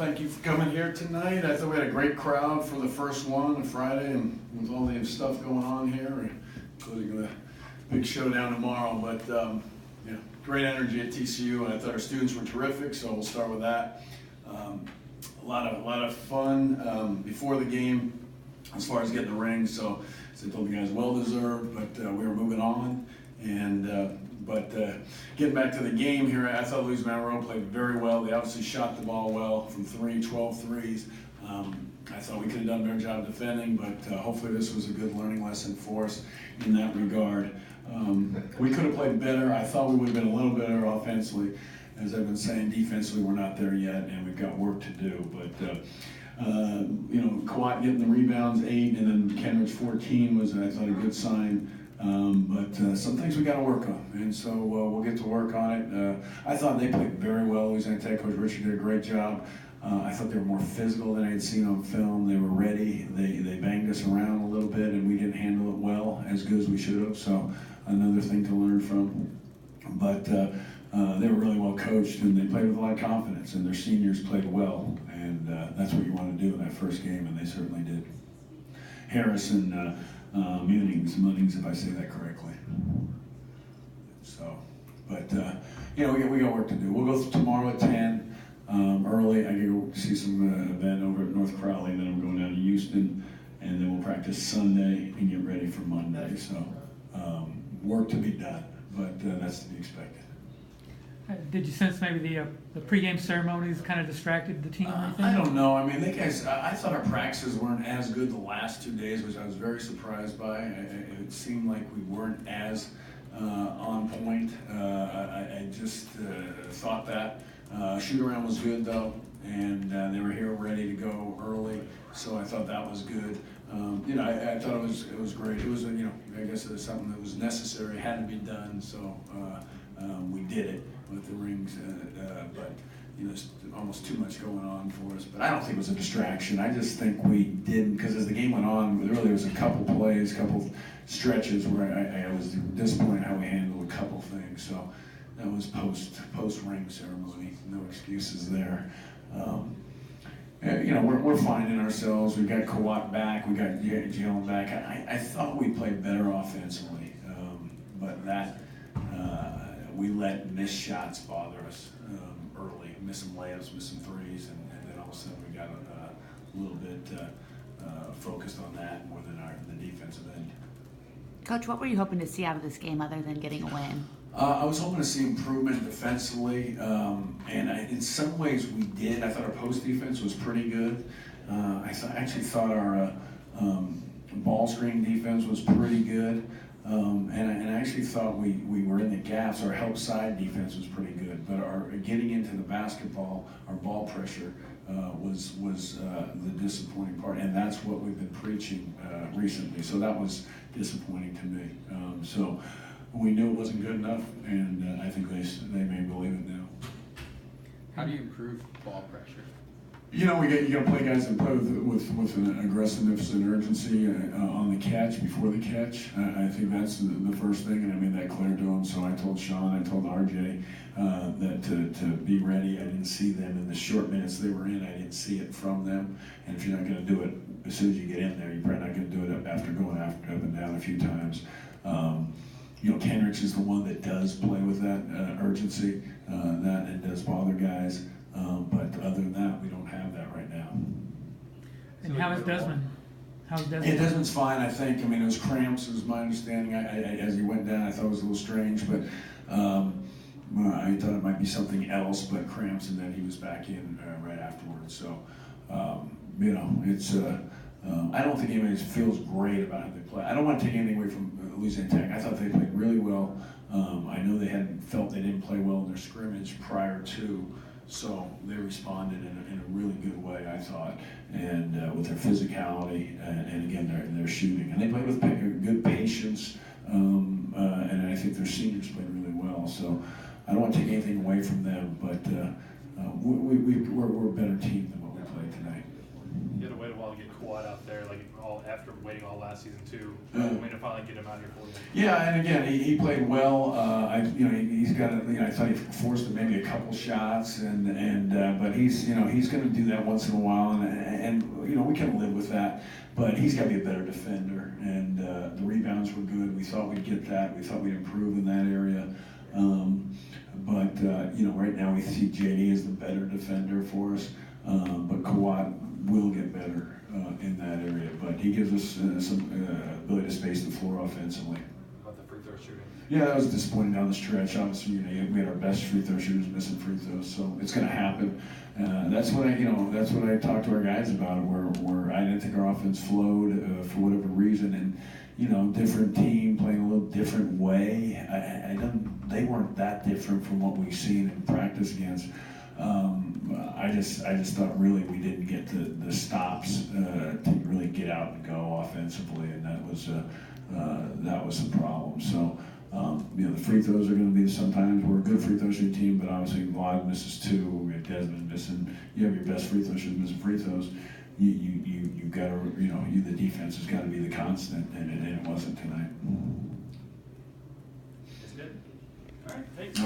Thank you for coming here tonight. I thought we had a great crowd for the first one on Friday, and with all the stuff going on here, including the big showdown tomorrow. But yeah, great energy at TCU, and I thought our students were terrific. So we'll start with that. A lot of fun before the game, as far as getting the ring. So as I told the guys, well deserved, but we were moving on. And getting back to the game here, I thought Louis Monroe played very well. They obviously shot the ball well from 12 threes. I thought we could have done a better job defending, but hopefully this was a good learning lesson for us in that regard. We could have played better. I thought we would have been a little better offensively. As I've been saying, defensively we're not there yet, and we've got work to do. But Kawhi getting the rebounds 8, and then Kenrich 14 was, I thought, a good sign. But some things we got to work on, and so we'll get to work on it. I thought they played very well. Louisiana Tech coach Richard did a great job. I thought they were more physical than I had seen on film. They were ready. They banged us around a little bit, and we didn't handle it well, as good as we should have. So another thing to learn from. But they were really well coached, and they played with a lot of confidence, and their seniors played well, and that's what you want to do in that first game, and they certainly did. Harrison. Munnings, if I say that correctly. So, but we got work to do. We'll go tomorrow at 10 early. I go see some event over at North Crowley, then I'm going down to Houston, and then we'll practice Sunday and get ready for Monday. So, work to be done, but that's to be expected. Did you sense maybe the pregame ceremonies kind of distracted the team or anything? I don't know. I mean, I thought our practices weren't as good the last 2 days, which I was very surprised by. It seemed like we weren't as on point. I just thought that. Shoot-around was good, though, and they were here ready to go early, so I thought that was good. I thought it was great. It was, I guess it was something that was necessary, had to be done, so we did it with the rings, but there's almost too much going on for us. But I don't think it was a distraction. I just think we didn't, because as the game went on, there really was a couple plays, couple stretches where I was disappointed how we handled a couple things. So that was post ring ceremony. No excuses there. We're finding ourselves. We've got Kawhi back. We got Jalen back. I thought we played better offensively, but that. We let missed shots bother us early, missing layups, missing threes, and then all of a sudden we got a little bit focused on that more than the defensive end. Coach, what were you hoping to see out of this game other than getting a win? I was hoping to see improvement defensively, and in some ways we did. I thought our post defense was pretty good. I actually thought our ball screen defense was pretty good. And I actually thought we were in the gaps. Our help side defense was pretty good, but our getting into the basketball, our ball pressure was the disappointing part, and that's what we've been preaching recently. So that was disappointing to me. So we knew it wasn't good enough, and I think they may believe it now. How do you improve ball pressure? You got to play guys that play with an aggressiveness and urgency on the catch, before the catch. I think that's the first thing, and I made that clear to them. So I told Sean, I told RJ that to be ready. I didn't see them in the short minutes they were in. I didn't see it from them. And if you're not going to do it as soon as you get in there, you're probably not going to do it after going up and down a few times. Kenrich is the one that does play with that urgency, that and does bother guys. But other than that, we don't have that right now. And how is Desmond? Desmond's fine, I think. I mean, it was cramps, was my understanding. As he went down, I thought it was a little strange, but I thought it might be something else, but cramps, and then he was back in right afterwards. So, it's. I don't think anybody feels great about how they play. I don't want to take anything away from Louisiana Tech. I thought they played really well. I know they felt they didn't play well in their scrimmage prior to. So they responded in a really good way, I thought, and with their physicality and again their shooting, and they played with good patience, and I think their seniors played really well. So I don't want to take anything away from them, but we're a better team than what we played tonight. You had to wait a while to get Kawhi out there, after waiting all well last season too. Way to finally get him out here for you. Yeah, and again, he played well. He's got I thought he forced maybe a couple shots, but he's going to do that once in a while, and we can live with that. But he's got to be a better defender, and the rebounds were good. We thought we'd get that. We thought we'd improve in that area. Right now we see JD as the better defender for us, but Kawhi will get better in that area. But he gives us some ability to space the floor offensively. About the free throw shooting. Yeah, that was disappointing down the stretch. Obviously, we had our best free throw shooters missing free throws, so it's going to happen. That's what I talked to our guys about. Where I didn't think our offense flowed for whatever reason, and different team playing a little different way. They weren't that different from what we've seen in practice against. I just thought really we didn't get the stops to really get out and go offensively, and that was the problem. So. The free throws are going to be sometimes we're a good free throw shooting team, but obviously Vlad misses 2. We have Desmond missing. You have your best free throw shooter missing free throws. You got to the defense has got to be the constant, and it wasn't tonight. It's good. All right, thanks.